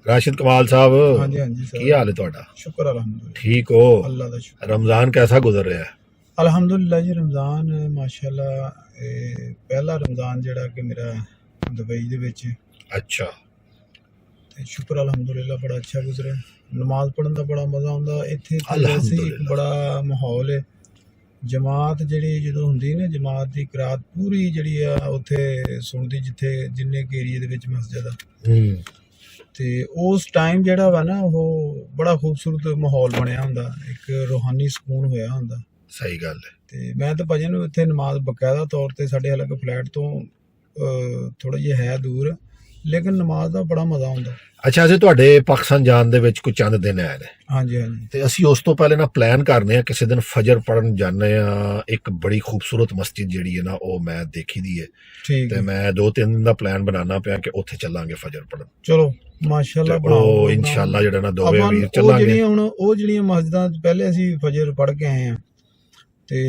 राशिद कमाल साहब, हाँ जी सर। की हाल है तुहाडा? शुक्र अल्हम्दुलिल्लाह। ठीक हो? अल्लाह दा शुक्र। रमजान कैसा गुजर रहा है? अल्हम्दुलिल्लाह जी, रमज़ान माशाल्लाह पहला रमज़ान जेड़ा कि मेरा दुबई दे विच अच्छा, ते शुक्र अल्हम्दुलिल्लाह बड़ा अच्छा गुजरा। नमाज पढ़न दा बड़ा मज़ा आंदा इत्थे। ते वैसे ही एक अल्हम्दुलिल्लाह। बड़ा माहौल है। जमात जिहड़ी जदों हुंदी ना, जमात दी किरात पूरी जिहड़ी आ उत्थे सुणदी, जिथे जिन्ने के एरिए दे विच मस्जिद आ। ते उस टाइम जेड़ा वा ना, वो बड़ा खूबसूरत माहौल बनया हुंदा, एक रूहानी सकून होया हुंदा। सही गल है। ते मैं तो भजन इत्थे नमाज बकायदा तौर ते साडे अलग फ्लैट तो थोड़ा जिहा है दूर, लेकिन नमाज दा बड़ा मज़ा आंदा। अच्छा, ਅਸੀਂ ਤੁਹਾਡੇ ਪਾਕਿਸਤਾਨ ਜਾਣ ਦੇ ਵਿੱਚ ਕੋਈ ਚੰਦ ਦਿਨ ਆਏ ਨੇ ਹਾਂਜੀ ਹਾਂਜੀ। ਤੇ ਅਸੀਂ ਉਸ ਤੋਂ ਪਹਿਲੇ ਨਾ ਪਲਾਨ ਕਰਨੇ ਆ ਕਿਸੇ ਦਿਨ ਫਜਰ ਪੜਨ ਜਾਂਦੇ ਆ। ਇੱਕ ਬੜੀ ਖੂਬਸੂਰਤ ਮਸਜਿਦ ਜਿਹੜੀ ਹੈ ਨਾ, ਉਹ ਮੈਂ ਦੇਖੀ ਦੀ ਹੈ ਠੀਕ ਤੇ ਹੈ। ਮੈਂ 2-3 ਦਿਨ ਦਾ ਪਲਾਨ ਬਣਾਉਣਾ ਪਿਆ ਕਿ ਉੱਥੇ ਚੱਲਾਂਗੇ ਫਜਰ ਪੜਨ। ਚਲੋ ਮਾਸ਼ਾਅੱਲਾ ਤੇ ਉਹ ਇਨਸ਼ਾਅੱਲਾ ਜਿਹੜਾ ਨਾ ਦੋਵੇਂ ਵੀਰ ਚੱਲਾਂਗੇ। ਜਿਹੜੀਆਂ ਹੁਣ ਉਹ ਜਿਹੜੀਆਂ ਮਸਜਿਦਾਂ ਪਹਿਲੇ ਅਸੀਂ ਫਜਰ ਪੜ੍ਹ ਕੇ ਆਏ ਆ ਤੇ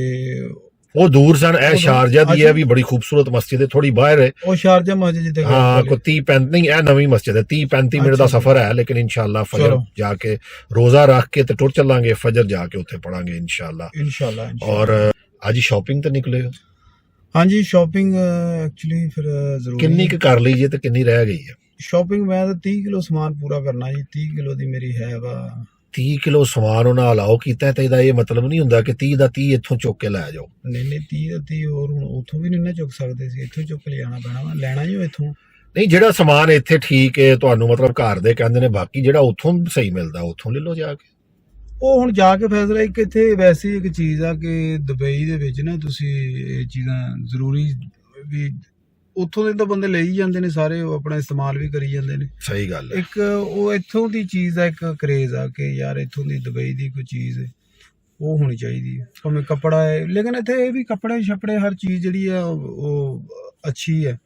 ਉਹ ਦੂਰ ਸਨ। ਇਹ ਸ਼ਾਰਜਾ ਦੀ ਹੈ, ਵੀ ਬੜੀ ਖੂਬਸੂਰਤ ਮਸਜਿਦ ਹੈ, ਥੋੜੀ ਬਾਹਰ ਹੈ। ਉਹ ਸ਼ਾਰਜਾ ਮਸਜਿਦ ਜਿੱਥੇ ਹਾਂ, ਕੋਈ 30-35 ਨਹੀਂ, ਇਹ ਨਵੀਂ ਮਸਜਿਦ ਹੈ। 30-35 ਮਿੰਟ ਦਾ ਸਫ਼ਰ ਹੈ, ਲੇਕਿਨ ਇਨਸ਼ਾਅੱਲਾ ਫਜਰ ਜਾ ਕੇ ਰੋਜ਼ਾ ਰੱਖ ਕੇ ਤੇ ਟੁਰ ਚੱਲਾਂਗੇ, ਫਜਰ ਜਾ ਕੇ ਉੱਥੇ ਪੜਾਂਗੇ ਇਨਸ਼ਾਅੱਲਾ। ਔਰ ਅੱਜ ਸ਼ਾਪਿੰਗ ਤੇ ਨਿਕਲੇ ਹੋ? ਹਾਂਜੀ, ਸ਼ਾਪਿੰਗ ਐਕਚੁਅਲੀ ਫਿਰ ਜ਼ਰੂਰੀ ਕਿੰਨੀ ਕੁ ਕਰ ਲਈ ਜੇ ਤੇ ਕਿੰਨੀ ਰਹਿ ਗਈ ਹੈ? ਸ਼ਾਪਿੰਗ ਮੈਂ ਤਾਂ 30 ਕਿਲੋ ਸਮਾਨ ਪੂਰਾ ਕਰਨਾ ਜੀ। 30 ਕਿਲੋ ਦੀ ਮੇਰੀ ਹੈ ਵਾ। 30 ਕਿਲੋ ਸਮਾਨ ਉਹਨਾਂ ਅਲਾਓ ਕੀਤਾ ਤੇ ਇਹਦਾ ਇਹ ਮਤਲਬ ਨਹੀਂ ਹੁੰਦਾ ਕਿ 30 ਦਾ 30 ਇੱਥੋਂ ਚੁੱਕ ਕੇ ਲੈ ਜਾਓ। ਨਹੀਂ 30 ਦਾ 30 ਹੋਰ ਹੁਣ ਉੱਥੋਂ ਵੀ ਨਹੀਂ ਨਾ ਚੁੱਕ ਸਕਦੇ ਸੀ, ਇੱਥੋਂ ਚੁੱਕ ਲਿਆਣਾ ਪੈਣਾ ਵਾ। ਲੈਣਾ ਜੀ ਇੱਥੋਂ ਨਹੀਂ, ਜਿਹੜਾ ਸਮਾਨ ਇੱਥੇ ਠੀਕ ਹੈ ਤੁਹਾਨੂੰ, ਮਤਲਬ ਘਰ ਦੇ ਕਹਿੰਦੇ ਨੇ, ਬਾਕੀ ਜਿਹੜਾ ਉੱਥੋਂ ਸਹੀ ਮਿਲਦਾ ਉੱਥੋਂ ਲੈ ਲਓ ਜਾ ਕੇ। ਉਹ ਹੁਣ ਜਾ ਕੇ ਫੈਸਲਾ। ਇੱਕ ਇੱਥੇ ਵੈਸੇ ਇੱਕ ਚੀਜ਼ ਆ ਕਿ ਦੁਬਈ ਦੇ ਵਿੱਚ ਨਾ ਤੁਸੀਂ ਇਹ ਚੀਜ਼ਾਂ ਜ਼ਰੂਰੀ ਵੀ ਉੱਥੋਂ ਦੇ ਤਾਂ ਬੰਦੇ ਲਈ ਜਾਂਦੇ ਨੇ ਸਾਰੇ, ਉਹ ਆਪਣਾ ਇਸਤੇਮਾਲ ਵੀ ਕਰੀ ਜਾਂਦੇ ਨੇ। ਸਹੀ ਗੱਲ ਹੈ। ਇੱਕ ਉਹ ਇੱਥੋਂ ਦੀ ਚੀਜ਼ ਦਾ ਇੱਕ ਕਰੇਜ਼ ਆ ਕਿ ਯਾਰ ਇੱਥੋਂ ਦੀ ਦੁਬਈ ਦੀ ਕੋਈ ਚੀਜ਼ ਉਹ ਹੋਣੀ ਚਾਹੀਦੀ ਹੈ, ਭਾਵੇਂ ਕੱਪੜਾ ਹੈ। ਲੇਕਿਨ ਇੱਥੇ ਇਹ ਵੀ ਕੱਪੜੇ ਛੱਪੜੇ ਹਰ ਚੀਜ਼ ਜਿਹੜੀ ਆ ਉਹ ਅੱਛੀ ਹੈ।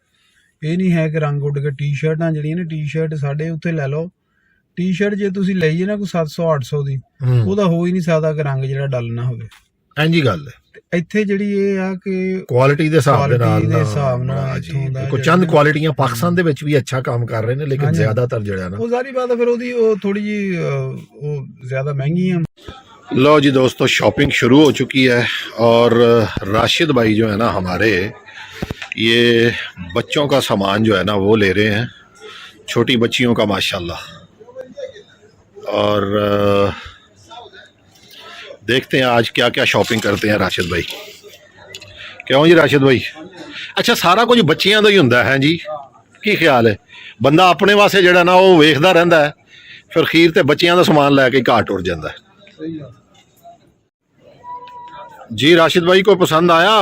ਇਹ ਨਹੀਂ ਹੈ ਕਿ ਰੰਗ ਉੱਡ ਕੇ। ਟੀ-ਸ਼ਰਟਾਂ ਜਿਹੜੀਆਂ ਨੇ, ਟੀ-ਸ਼ਰਟ ਸਾਡੇ ਉੱਥੇ ਲੈ ਲਓ, ਟੀ-ਸ਼ਰਟ ਜੇ ਤੁਸੀਂ ਲਈਏ ਨਾ ਕੋਈ 700-800 ਦੀ, ਉਹਦਾ ਹੋ ਹੀ ਨਹੀਂ ਸਕਦਾ ਕਿ ਰੰਗ ਜਿਹੜਾ ਡਲ ਨਾ ਹੋਵੇ। ਇੰਜੀ ਗੱਲ ਹੈ। ਇੱਥੇ ਜਿਹੜੀ ਇਹ ਆ ਕਿ ਕੁਆਲਿਟੀ ਦੇ ਹਿਸਾਬ ਦੇ ਨਾਲ ਕੋਈ ਚੰਦ ਕੁਆਲਿਟੀਆਂ ਪਾਕਿਸਤਾਨ ਦੇ ਵਿੱਚ ਵੀ ਅੱਛਾ ਕੰਮ ਕਰ ਰਹੇ ਨੇ, ਲੇਕਿਨ ਜ਼ਿਆਦਾਤਰ ਜਿਹੜਾ ਨਾ ਉਹ ਜ਼ਾਰੀ ਬਾਤ ਹੈ ਫਿਰ ਉਹਦੀ ਉਹ ਥੋੜੀ ਜੀ ਉਹ ਜ਼ਿਆਦਾ ਮਹਿੰਗੀ ਆ। लो जी दोस्तों, शॉपिंग शुरू हो चुकी है और राशिद भाई जो है ना हमारे, ये बच्चों का सामान जो है ना वो ले रहे हैं, छोटी बच्चियों का माशाल्लाह। और देखते हैं आज क्या क्या शॉपिंग करते हैं राशिद भाई। क्यों जी राशिद भाई? अच्छा, सारा कुछ बच्चियां दा ही हुंदा है जी, की ख्याल है? बंदा अपने वास्ते जिहड़ा ना वो वेखदा रहिंदा है, फिर खीर ते बच्चियां दा समान लैके घाट उड़ जांदा है। जी राशिद भाई, को पसंद आया?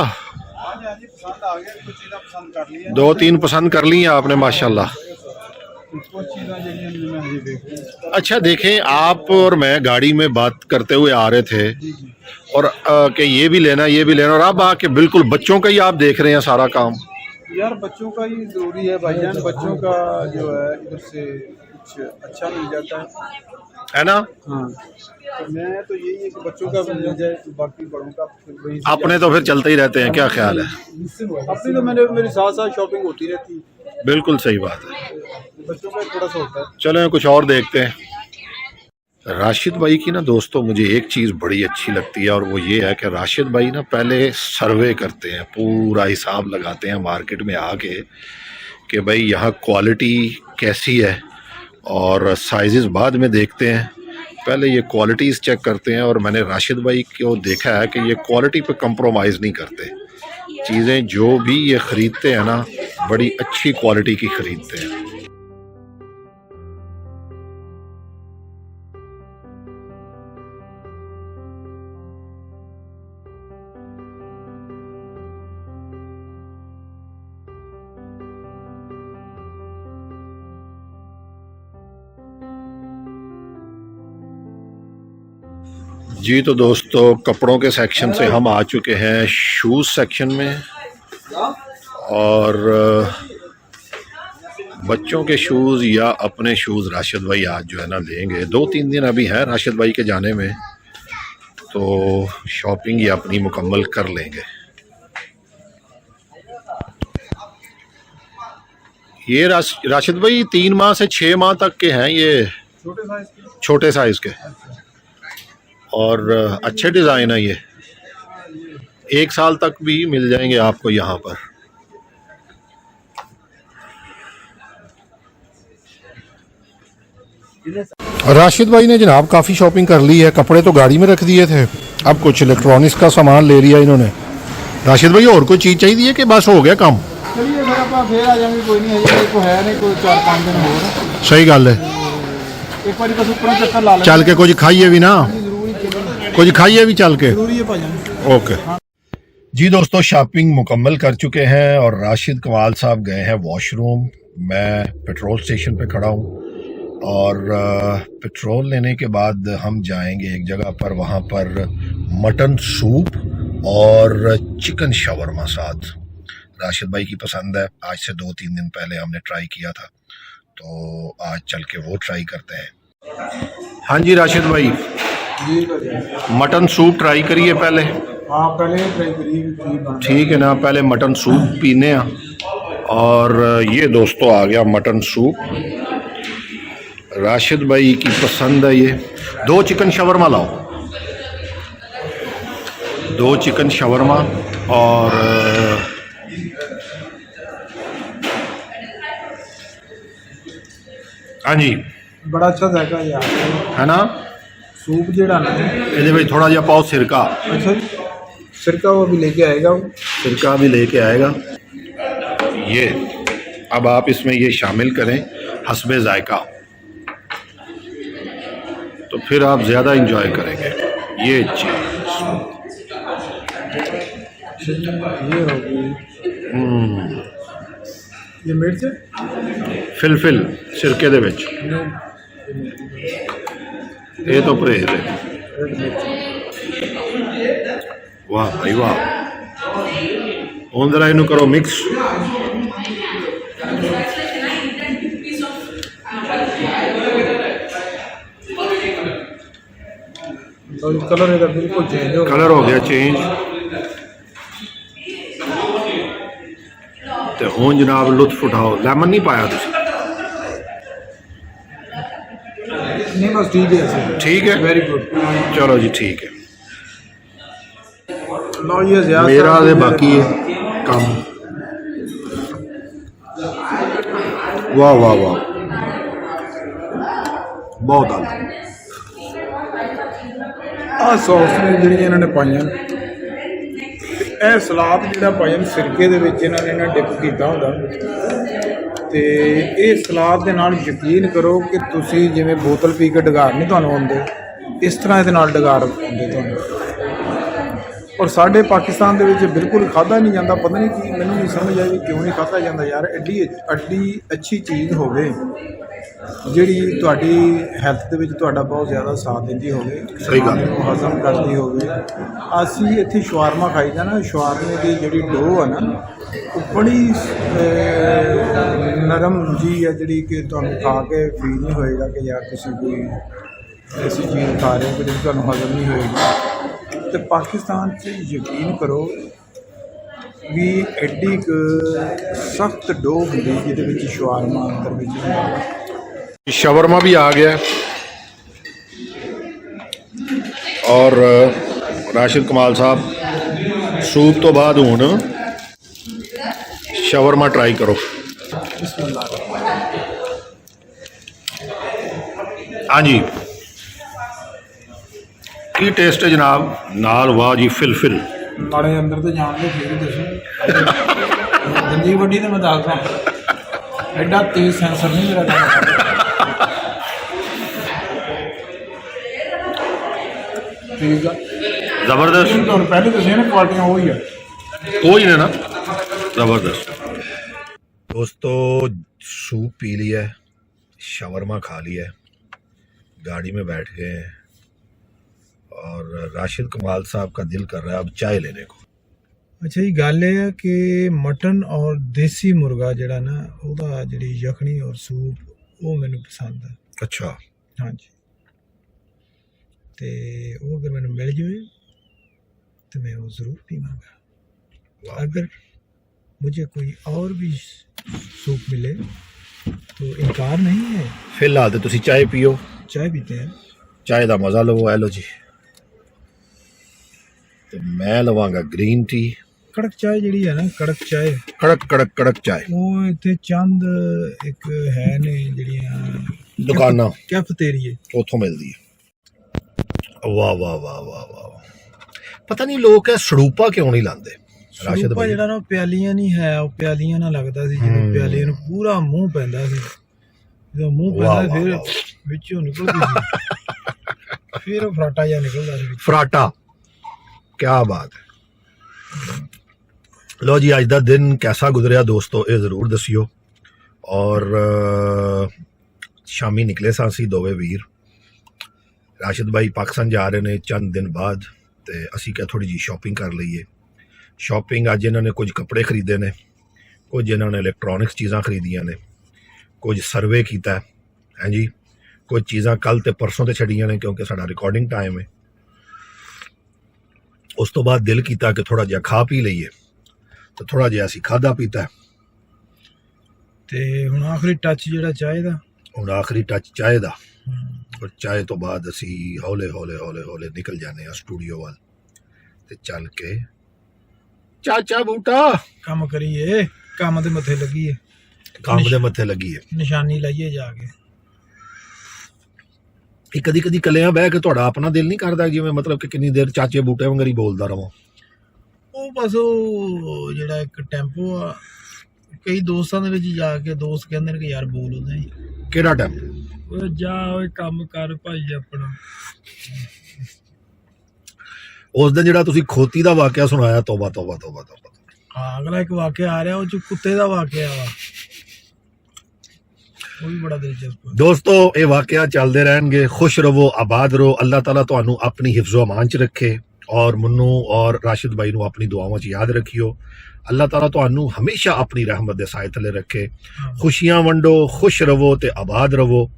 दो तीन पसंद कर ली आपने माशाल्लाह। अच्छा, देखें, आप और मैं गाड़ी में बात करते हुए आ रहे थे और कि ये भी लेना ये भी लेना, और अब आके बिल्कुल बच्चों का ही आप देख रहे हैं सारा काम। यार बच्चों का ही जरूरी है भाईजान, बच्चों का जो है इधर से कुछ अच्छा मिल जाता है ना। हाँ, तो मैं तो यही है कि बच्चों का मिल जाए, तो बाकी बड़ों का फिर अपने तो फिर चलते ही रहते हैं, क्या ख्याल है? अपनी तो मेरे साथ साथ शॉपिंग होती रहती है। बिल्कुल सही बात है, बच्चों का थोड़ा सा होता है। चलो कुछ और देखते हैं। राशिद भाई की ना दोस्तों मुझे एक चीज़ बड़ी अच्छी लगती है, और वो ये है कि राशिद भाई ना पहले सर्वे करते हैं, पूरा हिसाब लगाते हैं मार्केट में आके कि भाई यहाँ क्वालिटी कैसी है, और साइजेस बाद में देखते हैं, पहले ये क्वालिटीज़ चेक करते हैं। और मैंने राशिद भाई को देखा है कि ये क्वालिटी पे कंप्रोमाइज़ नहीं करते, चीज़ें जो भी ये ख़रीदते हैं ना बड़ी अच्छी क्वालिटी की ख़रीदते हैं। जी तो दोस्तों, कपड़ों के सेक्शन से हम आ चुके हैं शूज़ सेक्शन में, और बच्चों के शूज़ या अपने शूज़ राशिद भाई आज जो है ना लेंगे। 2-3 दिन अभी हैं राशिद भाई के जाने में, तो शॉपिंग ये अपनी मुकम्मल कर लेंगे। یہ راشد بھائی 3 ماہ سے 6 ماہ تک کے ہیں یہ چھوٹے سائز کے. چھوٹے سائز کے اور اچھے ڈیزائن ہے. یہ 1 سال تک بھی مل جائیں گے آپ کو یہاں پر. راشد بھائی نے جناب کافی شاپنگ کر لی ہے. کپڑے تو گاڑی میں رکھ دیے تھے, اب کچھ الیکٹرانکس کا سامان لے لیا انہوں نے. راشد بھائی اور کوئی چیز چاہیے کہ بس ہو گیا کام؟ چلیے پھر آپ پھر آ جائیں گے, کوئی نہیں ہے, کوئی ہے نہیں, کوئی 4-5 دن ہو. صحیح گل ہے. ایک بار بس اوپر چکر لا لیں چل کے کچھ کھائیے بھی نا, کچھ کھائیے بھی چل کے. ضروری ہے بھائی. اوکے جی دوستو, شاپنگ مکمل کر چکے ہیں اور راشد کمال صاحب گئے ہیں واش روم. میں پیٹرول سٹیشن پہ کھڑا ہوں اور پیٹرول لینے کے بعد ہم جائیں گے ایک جگہ پر, وہاں پر مٹن سوپ اور چکن شاورما ساتھ. راشد بھائی کی پسند ہے, آج سے 2-3 دن پہلے ہم نے ٹرائی کیا تھا, تو آج چل کے وہ ٹرائی کرتے ہیں. ہاں جی راشد بھائی, جی مٹن سوپ ٹرائی کریے پہلے. ہاں پہلے ٹرائی کریے. ٹھیک ہے نا, پہلے مٹن سوپ پینے ہیں. اور یہ دوستو آ گیا مٹن سوپ, راشد بھائی کی پسند ہے یہ. 2 چکن شاورما لاؤ, 2 چکن شاورما. اور ہاں جی, بڑا اچھا ذائقہ ہے نا سوپ جڑا نا. یہ تھوڑا جہا پاؤ سرکہ. اچھا جی, سرکہ وہ بھی لے کے آئے گا. سرکہ بھی لے کے آئے گا. یہ اب آپ اس میں یہ شامل کریں حسب ذائقہ, تو پھر آپ زیادہ انجوائے کریں گے یہ چیز. یہ ہوگی یہ مرچ فلفل سرکے دے وچ, یہ تو پرہیز ہے. واہ بھائی واہ. ہوں ذرا اینو کرو مکس. کلر یہ بالکل چینج ہو کلر ہو گیا چینج. تے ہوں جناب لطف اٹھاؤ. لیمن نہیں پایا تسی؟ نہیں بس ٹھیک ہے. ٹھیک ہے, ویری گڈ. چلو جی ٹھیک ہے. لو یہ زیادہ میرا دے باقی ہے کام. واہ واہ واہ, بہت اعلیٰ. آ سوس نے جڑی انہوں نے پائیاں, اے سلاد جڑا پائیاں سرکے دے وچ انہوں نے ڈپ کیتا ہوندا, تے اے سلاد دے نال یقین کرو کہ تسی جویں بوتل پی کے ڈگار نہیں تانوں آندے, اس طرح دے نال ڈگار آندے تانوں. اور ساڈے پاکستان دے وچ بالکل کھادا نہیں جاتا, پتہ نہیں کی مینوں نہیں سمجھ آئی کیوں نہیں کھادا جاتا یار. ایڈی اچھی چیز ہوے جیڑی تہاڈی ہیلتھ دے وچ تہاڈا بہت زیادہ ساتھ دیندی ہوے, صحیح گل, ہضم کرتی ہوے. اسی اتنے شوارما کھائی دا نا, شوارمے کی جڑی ڈو ہے نا وہ بڑی نرم جی ہے, جڑی کہ تمہیں کھا کے فیل نہیں ہوئے گا کہ یار تسی کوئی ایسی چیز کھا رہے ہو کہ تمہیں ہضم نہیں ہوئے گی. تو پاکستان سے یقین کرو بھی ایڈی سخت ڈو ہوندی جہدے وچ شوارما اندر وچ. شاورما بھی آ گیا اور راشد کمال صاحب سوپ تو بعد ہوں شاورما ٹرائی کرو. بسم اللہ. ہاں جی, کی ٹیسٹ ہے جناب نال؟ واہ جی, فلفل ماڑے اندر تو جان دے پھر دسو گندی وڈی تو میں دسدا ایڈا تیز سینسر نہیں میرا کام. ٹھیک ہے, زبردست. اور پہلے دسے نا کوالٹیاں وہی ہے, کوئی نہیں نا, زبردست. دوستو سوپ پی لیا ہے, شاورما کھا لیا ہے, گاڑی میں بیٹھ گئے ہیں اور راشد کمال صاحب کا دل کر رہا ہے اب چائے لینے کو. اچھا یہ گل یہ ہے کہ مٹن اور دیسی مرغا جڑا نا وہ جڑی یخنی اور سوپ وہ مینوں پسند ہے. اچھا, ہاں جی, تے وہ اگر مینوں مل جائے تو میں وہ ضرور پیواں گا. اگر مجھے کوئی اور بھی सूप मिले तो इनकार नहीं है। ਫਿਲਹਾਲ ਤੇ ਤੁਸੀਂ ਚਾय ਪੀਓ, चाय पीते हैं। ਚਾय ਦਾ ਮਜ਼ਾ ਲਵੋ। ਐ ਲੋ ਜੀ, ਤੇ ਮੈਂ ਲਵਾਂਗਾ ਗ੍ਰੀਨ ਟੀ। कड़क चाय ਜਿਹੜੀ ਹੈ ਨਾ, कड़क चाय ਕੜਕ ਕੜਕ ਕੜਕ ਚਾय ਉਹ ਇੱਥੇ ਚੰਦ ਇੱਕ ਹੈ ਨੇ ਜਿਹੜੀਆਂ ਦੁਕਾਨਾਂ ਕੈਫੇਟੇਰੀਏ ਉੱਥੋਂ ਮਿਲਦੀ ਹੈ। ਵਾਹ ਵਾਹ ਵਾਹ ਵਾਹ ਵਾਹ, ਪਤਾ ਨਹੀਂ ਲੋਕ ਇਹ ਸਰੂਪਾ ਕਿਉਂ ਨਹੀਂ ਲਾਉਂਦੇ। ਰਾਸ਼ਦ ਸਰੂਪਾ ਭਾਈ ਜਿਹੜਾ ਨਾ ਉਹ ਪਿਆਲੀਆਂ ਨਹੀਂ ਹੈ, ਉਹ ਪਿਆਲੀਆਂ ਨਾਲ ਲੱਗਦਾ ਸੀ ਜਦੋਂ ਪਿਆਲੇ ਨੂੰ ਪੂਰਾ ਮੂੰਹ ਪੈਂਦਾ ਸੀ, ਜਦੋਂ ਮੂੰਹ ਵਾਹ, ਪੈਂਦਾ ਫਿਰ ਵਾਹ, ਵਿੱਚੋਂ ਨਿਕਲਦੀ ਸੀ ਫਿਰ ਉਹ ਫਰਾਟਾ ਜਿਹਾ ਨਿਕਲਦਾ ਸੀ ਵਿੱਚ। ਫਰਾਟਾ, ਕਿਆ ਬਾਤ ਹੈ। ਲੋ ਜੀ, ਅੱਜ ਦਾ ਦਿਨ ਕੈਸਾ ਗੁਜ਼ਰਿਆ ਦੋਸਤੋ, ਇਹ ਜ਼ਰੂਰ ਦੱਸਿਓ। ਔਰ ਸ਼ਾਮੀ ਨਿਕਲੇ ਸਾਂ ਅਸੀਂ ਦੋਵੇਂ ਵੀਰ। ਰਾਸ਼ਦ ਭਾਈ ਪਾਕਿਸਤਾਨ ਜਾ ਰਹੇ ਨੇ ਚੰਦ ਦਿਨ ਬਾਅਦ, ਤੇ ਅਸੀਂ ਕਿਹਾ ਥੋੜੀ ਜੀ ਸ਼ਾਪਿੰਗ ਕਰ ਲਈਏ। ਸ਼ਾਪਿੰਗ ਅੱਜ ਇਹਨਾਂ ਨੇ ਕੁਝ ਕੱਪੜੇ ਖਰੀਦੇ ਨੇ, ਕੁਝ ਇਹਨਾਂ ਨੇ ਇਲੈਕਟ੍ਰੋਨਿਕਸ ਚੀਜ਼ਾਂ ਖਰੀਦੀਆਂ ਨੇ, ਕੁਝ ਸਰਵੇ ਕੀਤਾ ਹੈ ਜੀ, ਕੁਝ ਚੀਜ਼ਾਂ ਕੱਲ ਤੇ ਪਰਸੋਂ ਤੇ ਛੱਡੀਆਂ ਨੇ ਕਿਉਂਕਿ ਸਾਡਾ ਰਿਕਾਰਡਿੰਗ ਟਾਈਮ ਹੈ। ਉਸ ਤੋਂ ਬਾਅਦ ਦਿਲ ਕੀਤਾ ਕਿ ਥੋੜਾ ਜਿਹਾ ਖਾ ਪੀ ਲਈਏ, ਤੇ ਥੋੜਾ ਜਿਹਾ ਅਸੀਂ ਖਾਦਾ ਪੀਤਾ। ਤੇ ਹੁਣ ਆਖਰੀ ਟੱਚ ਜਿਹੜਾ ਚਾਹ ਦਾ, ਹੁਣ ਆਖਰੀ ਟੱਚ ਚਾਹ ਦਾ। ਔਰ ਚਾਹ ਤੋਂ ਬਾਅਦ ਅਸੀਂ ਹੌਲੇ ਹੌਲੇ ਹੌਲੇ ਹੌਲੇ ਨਿਕਲ ਜਾਂਦੇ ਹਾਂ ਸਟੂਡੀਓ ਵੱਲ, ਤੇ ਚੱਲ ਕੇ ਚਾਚਾ ਬੂਟਾ ਕੰਮ ਕਰੀਏ, ਕੰਮ ਦੇ ਮੱਥੇ ਲੱਗੀਏ, ਕੰਮ ਦੇ ਮੱਥੇ ਲੱਗੀ ਹੈ। ਨਿਸ਼ਾਨੀ ਲਾਈਏ ਜਾ ਕੇ। ਇਹ ਕਦੀ ਕਦੀ ਇਕੱਲਿਆਂ ਬਹਿ ਕੇ ਤੁਹਾਡਾ ਆਪਣਾ ਦਿਲ ਨਹੀਂ ਕਰਦਾ ਜਿਵੇਂ ਮਤਲਬ ਕਿ ਕਿੰਨੀ ਦੇਰ ਚਾਚੇ ਬੂਟੇ ਵਾਂਗਰ ਹੀ ਬੋਲਦਾ ਰਵਾਂ? ਉਹ ਬਸ ਉਹ ਜਿਹੜਾ ਇੱਕ ਟੈਂਪੋ ਆ, ਕਈ ਦੋਸਤਾਂ ਦੇ ਵਿੱਚ ਜਾ ਕੇ ਦੋਸਤ ਕਹਿੰਦੇ ਨੇ ਕਿ ਯਾਰ ਬੋਲ ਉਹਦਾ ਹੀ, ਕਿਹੜਾ ਟਾਈਮ? ਉਹ ਜਾ ਓਏ ਕੰਮ ਕਰ ਭਾਈ ਆਪਣਾ। ਉਸ ਦਿਨ ਜਿਹੜਾ ਤੁਸੀਂ ਖੋਤੀ ਦਾ ਵਾਕਿਆ ਸੁਣਾਇਆ, ਤੋਬਾ ਤੋਬਾ ਤੋਬਾ ਤੋਬਾ। ਹਾਂ, ਅਗਲਾ ਇੱਕ ਵਾਕਿਆ ਆ ਰਿਹਾ, ਉਹ ਚ ਕੁੱਤੇ ਦਾ ਵਾਕਿਆ ਵਾ, ਉਹ ਵੀ ਬੜਾ ਦਿਲਚਸਪ। ਦੋਸਤੋ, ਇਹ ਵਾਕਿਆ ਚੱਲਦੇ ਰਹਿਣਗੇ। ਖੁਸ਼ ਰਹੋ, ਆਬਾਦ ਰਹੋ। ਅੱਲਾਹ ਤਾਲਾ ਤੁਹਾਨੂੰ ਆਪਣੀ ਹਿਫਜ਼ੋ ਅਮਾਨ 'ਚ ਰੱਖੇ, ਔਰ ਮੈਨੂੰ ਔਰ ਰਾਸ਼ਿਦ ਭਾਈ ਨੂੰ ਆਪਣੀ ਦੁਆਵਾਂ 'ਚ ਯਾਦ ਰੱਖਿਓ। ਅੱਲਾਹ ਤਾਲਾ ਤੁਹਾਨੂੰ ਹਮੇਸ਼ਾ ਆਪਣੀ ਰਹਿਮਤ ਦੇ ਸਾਏ ਥੱਲੇ ਰੱਖੇ। ਖੁਸ਼ੀਆਂ ਵੰਡੋ, ਖੁਸ਼ ਰਹੋ ਤੇ ਆਬਾਦ ਰਹੋ,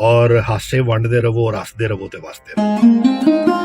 ਔਰ ਹਾਸੇ ਵੰਡਦੇ ਰਹੋ, ਔਰ ਹੱਸਦੇ ਰਹੋ ਤੇ ਵਸਦੇ ਰਹੋ।